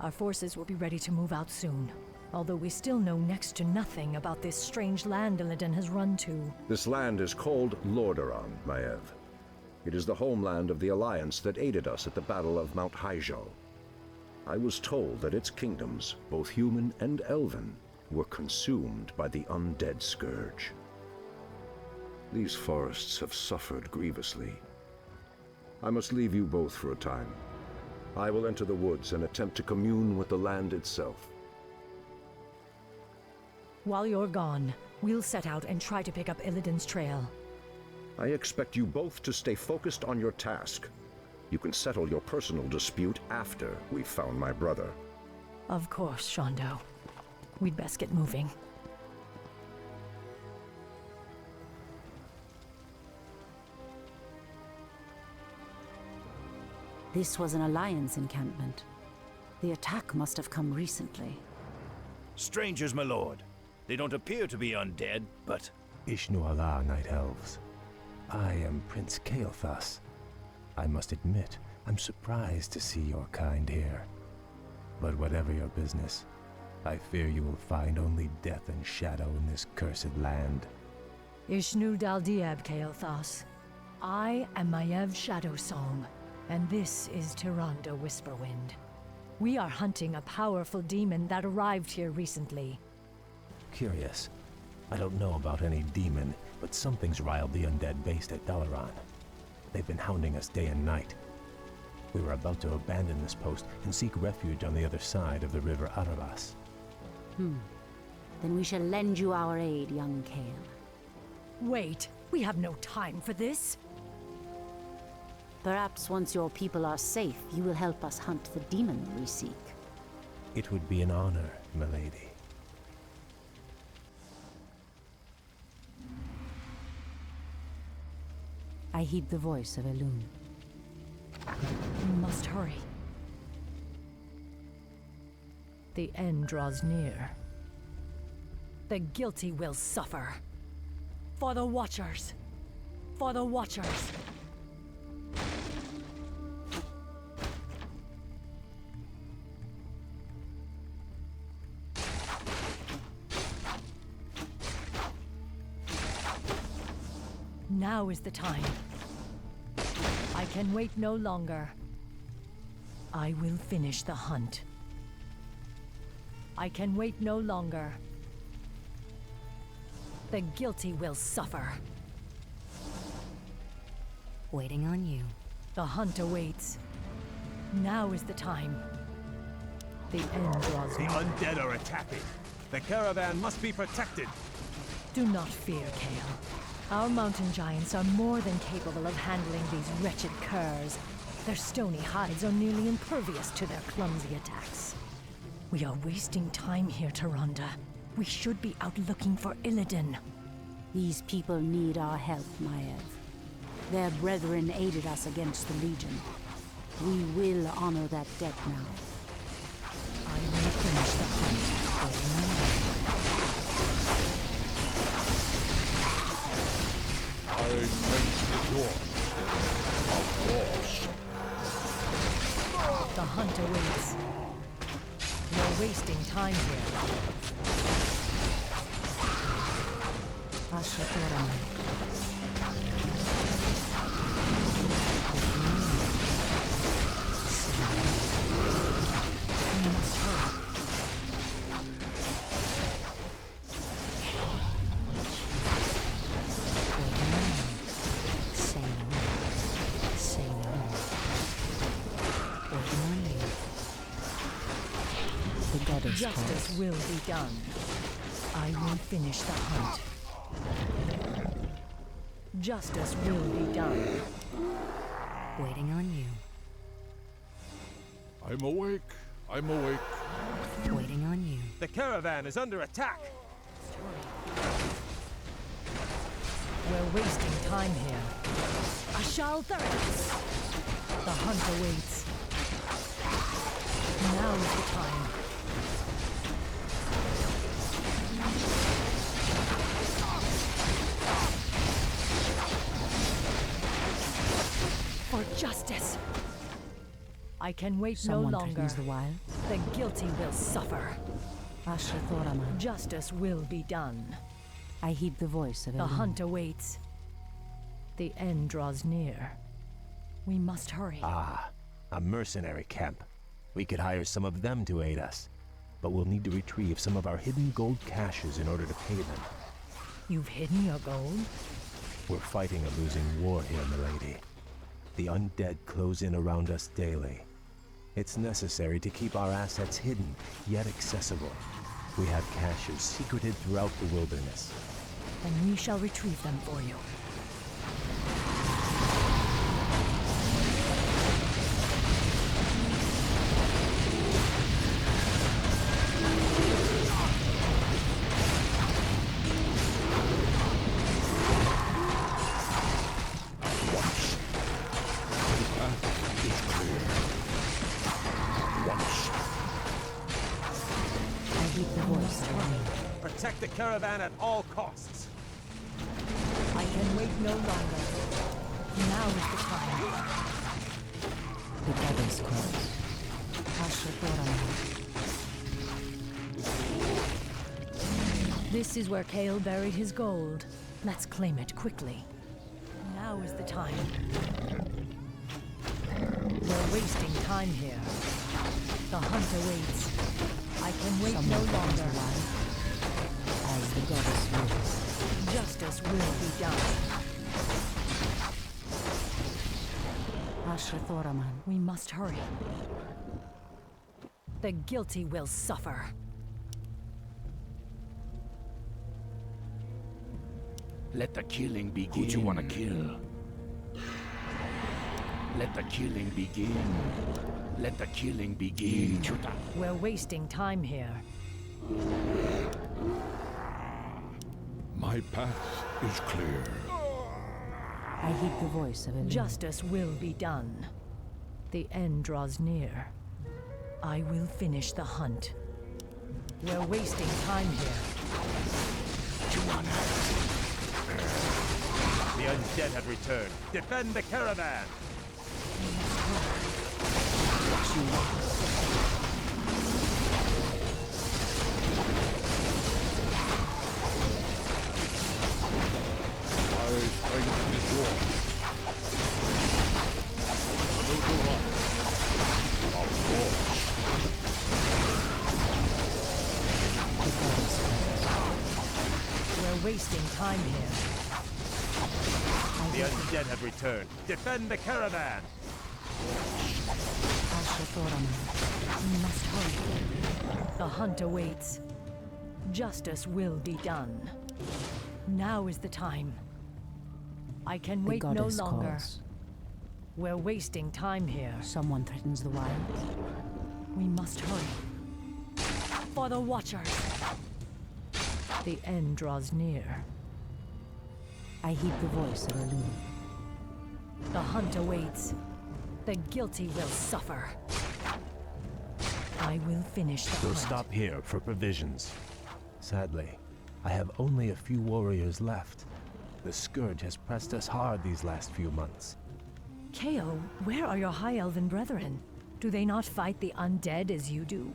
Our forces will be ready to move out soon. Although we still know next to nothing about this strange land Illidan has run to. This land is called Lordaeron, Maiev. It is the homeland of the Alliance that aided us at the Battle of Mount Hyjal. I was told that its kingdoms, both human and elven, were consumed by the undead scourge. These forests have suffered grievously. I must leave you both for a time. I will enter the woods and attempt to commune with the land itself. While you're gone, we'll set out and try to pick up Illidan's trail. I expect you both to stay focused on your task. You can settle your personal dispute after we've found my brother. Of course, Shondo. We'd best get moving. This was an Alliance encampment. The attack must have come recently. Strangers, my lord. They don't appear to be undead, but... Ishnu Allah, Night Elves. I am Prince Kael'thas. I must admit, I'm surprised to see your kind here. But whatever your business, I fear you will find only death and shadow in this cursed land. Ishnu Daldiab, Kael'thas. I am Maiev Shadowsong, and this is Tyrande Whisperwind. We are hunting a powerful demon that arrived here recently. Curious. I don't know about any demon, but something's riled the undead based at Dalaran. They've been hounding us day and night. We were about to abandon this post and seek refuge on the other side of the river Arabas. Then we shall lend you our aid, young Kael. Wait, we have no time for this. Perhaps once your people are safe, you will help us hunt the demon we seek. It would be an honor, milady. I heed the voice of Elune. We must hurry. The end draws near. The guilty will suffer. For the Watchers! For the Watchers! Now is the time. I can wait no longer. I will finish the hunt. I can wait no longer. The guilty will suffer. Waiting on you. The hunt awaits. Now is the time. The end draws The near. undead are attacking. The caravan must be protected. Do not fear, Kael. Our mountain giants are more than capable of handling these wretched curs. Their stony hides are nearly impervious to their clumsy attacks. We are wasting time here, Tyrande. We should be out looking for Illidan. These people need our help, Maiev. Their brethren aided us against the Legion. We will honor that debt now. I will finish the hunt. I sense the door. Of course. The hunt awaits. We're wasting time here. Ashatoran. We must hurry. Justice will be done. I will finish the hunt. Justice will be done. Waiting on you. I'm awake. I'm awake. Waiting on you. The caravan is under attack. We're wasting time here. Ashal Therax! The hunt awaits. Now is the time. For justice! I can wait Someone no longer. threatens the wild. The guilty will suffer. Ashrathoraman. Justice will be done. I heed the voice of The Elune. hunt awaits. The end draws near. We must hurry. Ah, a mercenary camp. We could hire some of them to aid us, but we'll need to retrieve some of our hidden gold caches in order to pay them. You've hidden your gold? We're fighting a losing war here, milady. The undead close in around us daily. It's necessary to keep our assets hidden, yet accessible. We have caches secreted throughout the wilderness. Then we shall retrieve them for you. Protect the caravan at all costs. I can wait no longer. Now is the time. The goddess calls. Ashrathoraman. This is where Kale buried his gold. Let's claim it quickly. Now is the time. We're wasting time here. The hunt awaits. I can wait no longer. As the goddess wills. Justice will be done. Ashrathoraman. We must hurry. The guilty will suffer. Let the killing begin. Who do you want to kill? Let the killing begin. Let the killing begin. We're wasting time here. My path is clear. I heed the voice of Elune. Justice will be done. The end draws near. I will finish the hunt. We're wasting time here. The undead have returned. Defend the caravan! My strength is yours. Another run. Of course. We're wasting time here. The undead have returned. Defend the caravan! Ashrathoraman. We must hurry. The hunt awaits. Justice will be done. Now is the time. I can The wait no goddess longer. calls. We're wasting time here. Someone threatens the wild. We must hurry. For the Watchers! The end draws near. I heed the voice of Elune. The hunt awaits. The guilty will suffer. I will finish the We'll hunt. stop here for provisions. Sadly, I have only a few warriors left. The Scourge has pressed us hard these last few months. Kale, where are your High Elven brethren? Do they not fight the undead as you do?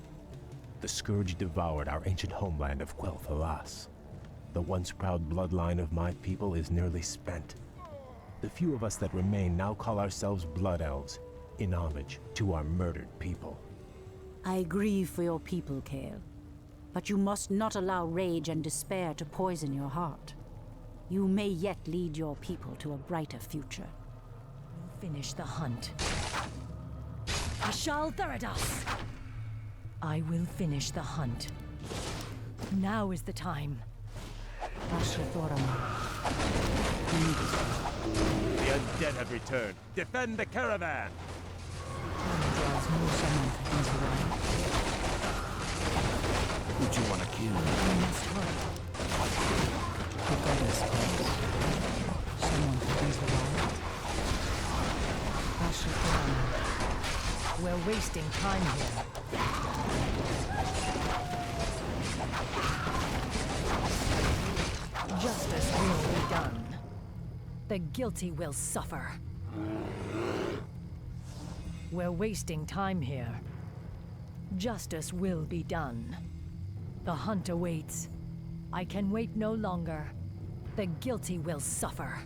The Scourge devoured our ancient homeland of Quel'Thalas. The once proud bloodline of my people is nearly spent. The few of us that remain now call ourselves Blood Elves, in homage to our murdered people. I grieve for your people, Kale. But you must not allow rage and despair to poison your heart. You may yet lead your people to a brighter future. Finish the hunt. Ashal Theradas! I will finish the hunt. Now is the time. Ashrathoraman. The undead have returned. Defend the caravan! Draws near. Someone threatens the wild. Who do you want to kill? We must hurry. The goddess calls. Someone threatens the wild. Ashrathoraman. We're wasting time here. Justice will be done. The guilty will suffer. We're wasting time here. Justice will be done. The hunt awaits. I can wait no longer. The guilty will suffer.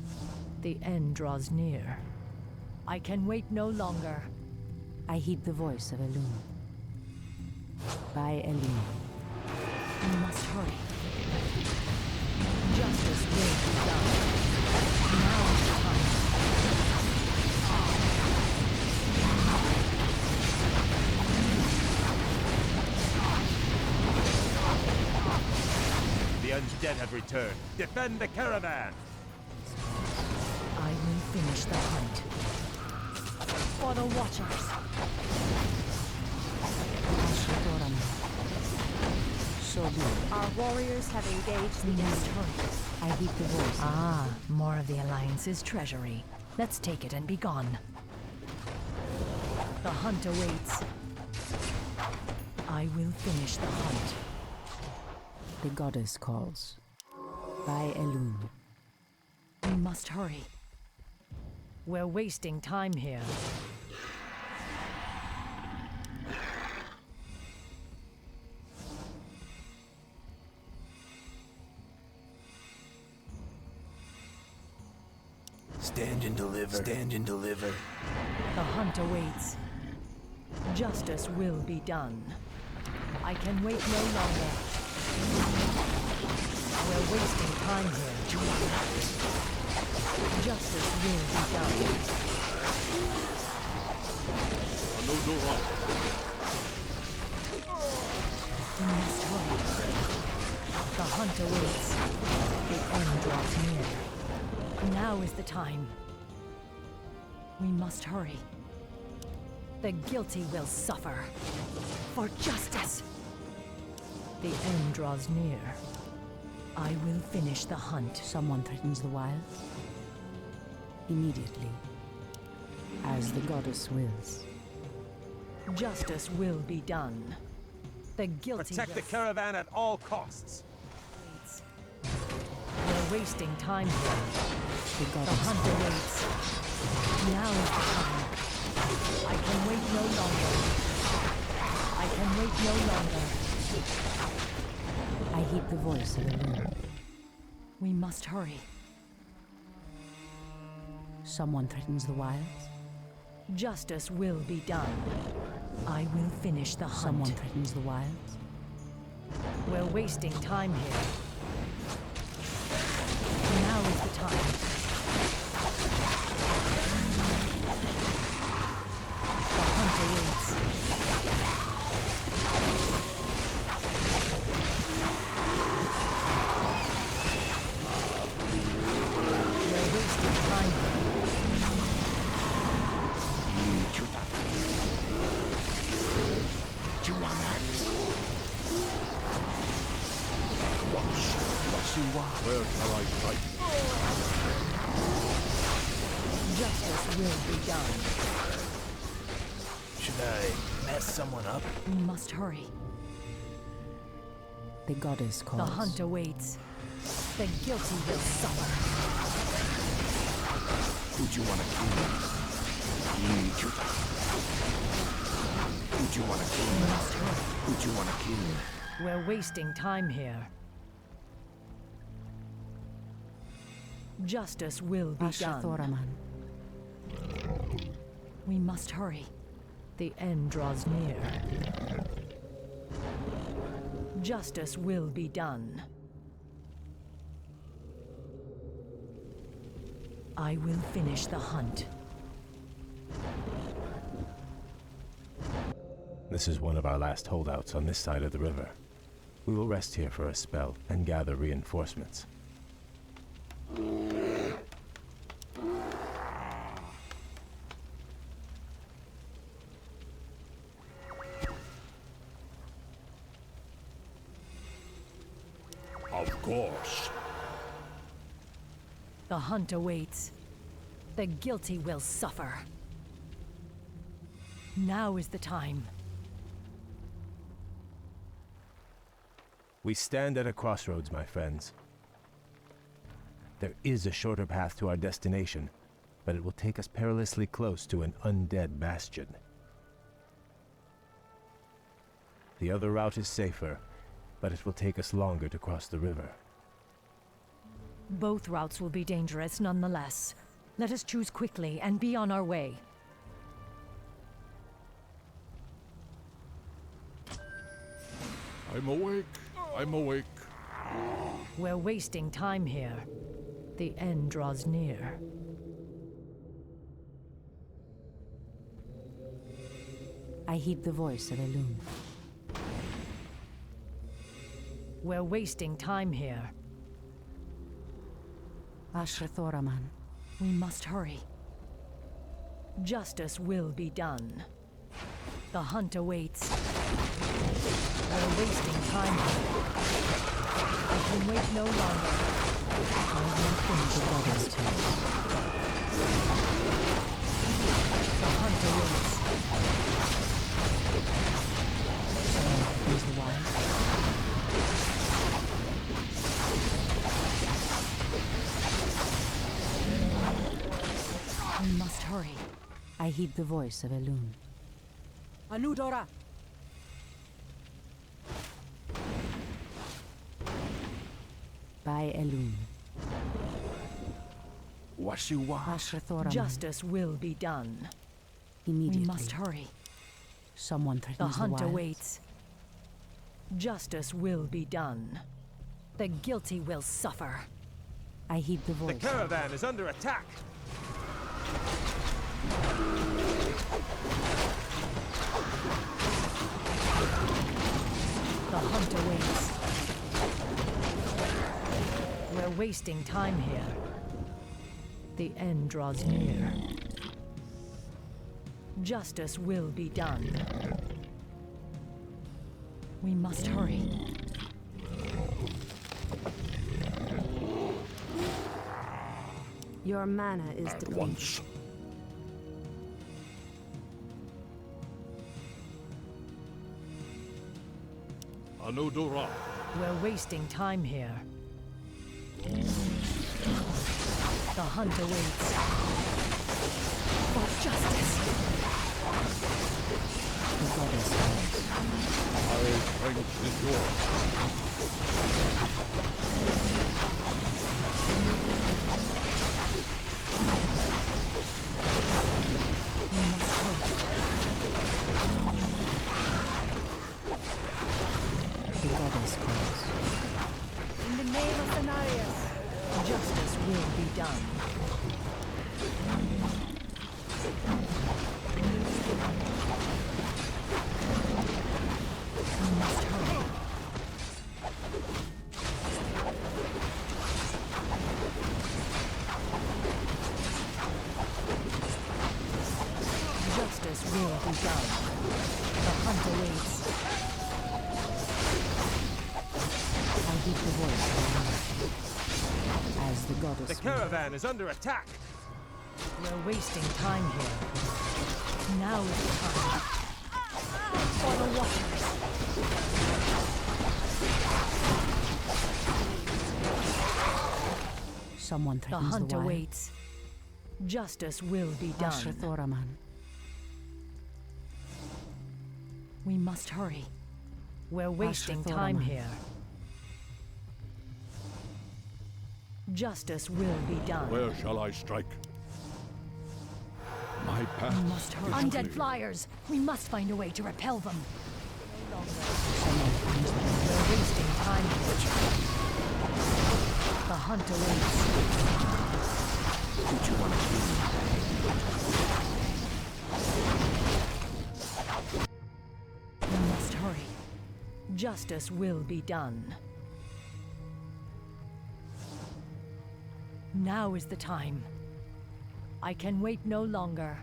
The end draws near. I can wait no longer. I heed the voice of Elune. By Elune. We must hurry. Justice will be done. Now is the time. The undead have returned. Defend the caravan! I will finish the hunt. For the Watchers. So be it. Our warriors have engaged the enemy. I heed the voice. Ah, more of the Alliance's treasury. Let's take it and be gone. The hunt awaits. I will finish the hunt. The goddess calls. By Elune. We must hurry. We're wasting time here. Stand and deliver. Stand and deliver. The hunt awaits. Justice will be done. I can wait no longer. We're wasting time here. Justice will be done. We must hurry. The hunt awaits. The end draws near. Now is the time. We must hurry. The guilty will suffer. For justice! The end draws near. I will finish the hunt. Someone threatens the wilds. Immediately. As the goddess wills. Justice will be done. The guilty Protect will the caravan at all costs. We're wasting time here. The The goddess hunt awaits. Now is the time. I can wait no longer. I can wait no longer. I heed the voice of Elune. We must hurry. Someone threatens the wilds. Justice will be done. I will finish the hunt. Someone threatens the wilds. We're wasting time here. Now is the time. The hunt awaits. We're wasting time here. Where shall I fight? Justice will be done. Should I mess someone up? We must hurry. The goddess calls. The hunt awaits. The guilty will suffer. Who'd you want to kill? Who'd you want to We kill? must hurry. Who'd you want to kill? We're wasting time here. Justice will be done. Thoraman. We must hurry. The end draws near. Justice will be done. I will finish the hunt. This is one of our last holdouts on this side of the river. We will rest here for a spell and gather reinforcements. Of course. The hunt awaits. The guilty will suffer. Now is the time. We stand at a crossroads, my friends. There is a shorter path to our destination, but it will take us perilously close to an undead bastion. The other route is safer, but it will take us longer to cross the river. Both routes will be dangerous nonetheless. Let us choose quickly and be on our way. I'm awake. I'm awake. We're wasting time here. The end draws near. I heed the voice of Elune. We're wasting time here. Ashrathoraman. We must hurry. Justice will be done. The hunt awaits. We're wasting time here. I can wait no longer. I will finish the brother's tale. The hunt awaits. Here's the wise. We must hurry. I heed the voice of Elune. Anudora! By Elune. Washiwa. Ashrathoraman. Justice will be done. Immediately. We must hurry. Someone The threatens the hunt wilds. awaits. Justice will be done. The guilty will suffer. I heed the The voice. caravan is under attack. The hunt awaits. We're wasting time here. The end draws near. Justice will be done. We must hurry. Your mana is At depleted. once. Anudora. We're wasting time here. The hunt awaits. For justice! The goddess calls. My strength is yours. We must hurry. The goddess calls. In the name of Cenarius, justice will be done. We must hurry. Justice will be done. The hunt awaits. I heed the voice of Elune. As the goddess The caravan is under attack. We're wasting time here. Now is the time. For the watchers. Someone The threatens hunt the wild. awaits. Justice will be done. Ashrathoraman. We must hurry. We're wasting time Ashrathoraman. here. Justice will be done. Where shall I strike? My We path must hurry. is Undead clear. flyers! We must find a way to repel them. Someone threatens the wild. We're wasting time here. The hunt awaits. What you want to do? We must hurry. Justice will be done. Now is the time. I can wait no longer.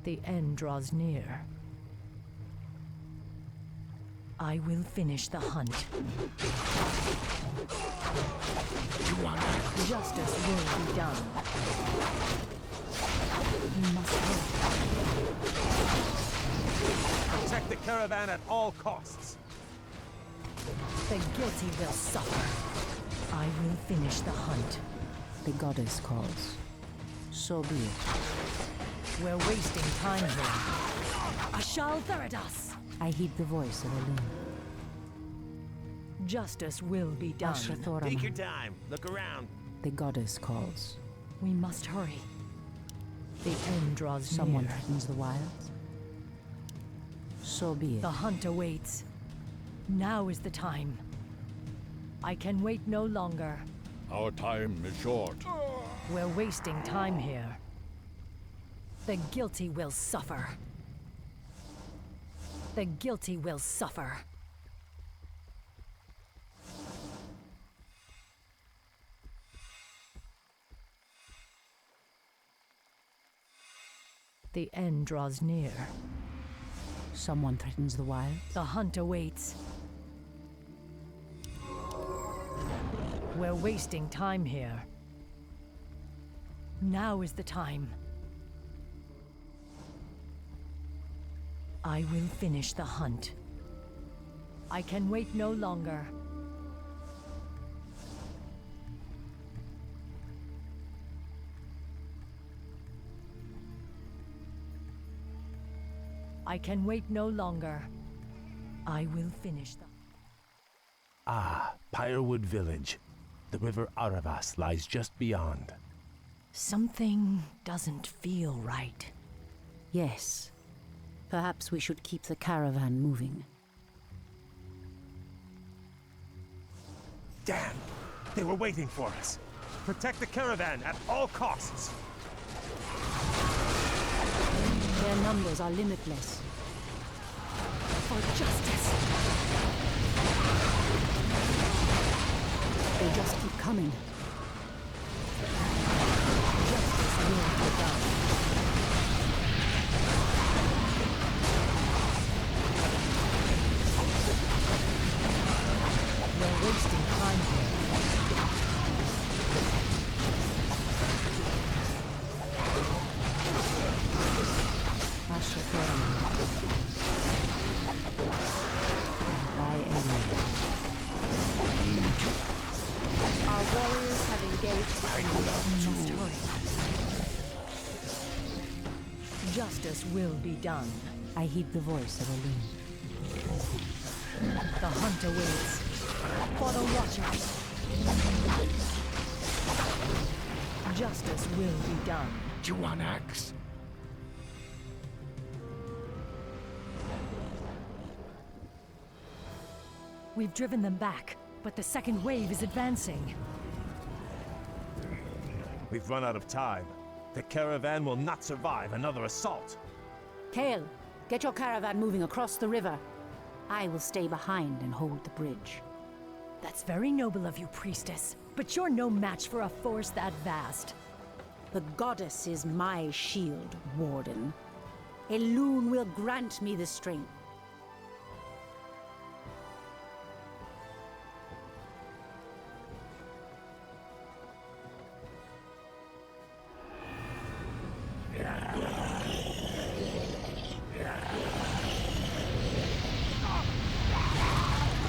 The end draws near. I will finish the hunt. You want it? Justice will be done. We must hurry. Protect the caravan at all costs. The guilty will suffer. I will finish the hunt. The goddess calls. So be it. We're wasting time here. Ashal Theridas! I heed the voice of Elune. Justice will be done. Take your time. Look around. The goddess calls. We must hurry. The end draws Someone near. threatens the wilds. So be it. The hunt awaits. Now is the time. I can wait no longer. Our time is short. We're wasting time here. The guilty will suffer. The guilty will suffer. The end draws near. Someone threatens the wilds. The hunt awaits. We're wasting time here. Now is the time. I will finish the hunt. I can wait no longer. I can wait no longer. I will finish the... Ah, Pyrewood Village. The river Aravas lies just beyond. Something doesn't feel right. Yes. Perhaps we should keep the caravan moving. Damn! They were waiting for us. Protect the caravan at all costs. Their numbers are limitless. For justice! They just keep coming. Justice will be done. We're wasting time here. Our warriors have engaged the enemy. We must hurry. Justice will be done. I heed the voice of Elune. The hunt awaits. For the Watchers. Justice will be done. Do you want axe? We've driven them back, but the second wave is advancing. We've run out of time. The caravan will not survive another assault. Kale, get your caravan moving across the river. I will stay behind and hold the bridge. That's very noble of you, priestess, but you're no match for a force that vast. The goddess is my shield, Warden. Elune will grant me the strength.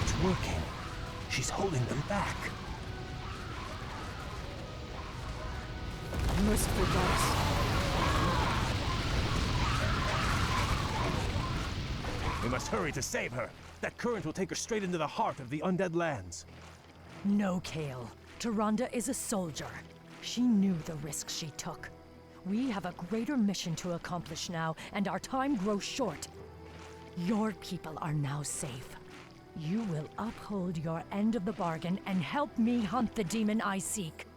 It's working. She's holding them back. Merciful goddess. We must hurry to save her. That current will take her straight into the heart of the undead lands. No, Kale. Tyrande is a soldier. She knew the risks she took. We have a greater mission to accomplish now, and our time grows short. Your people are now safe. You will uphold your end of the bargain and help me hunt the demon I seek.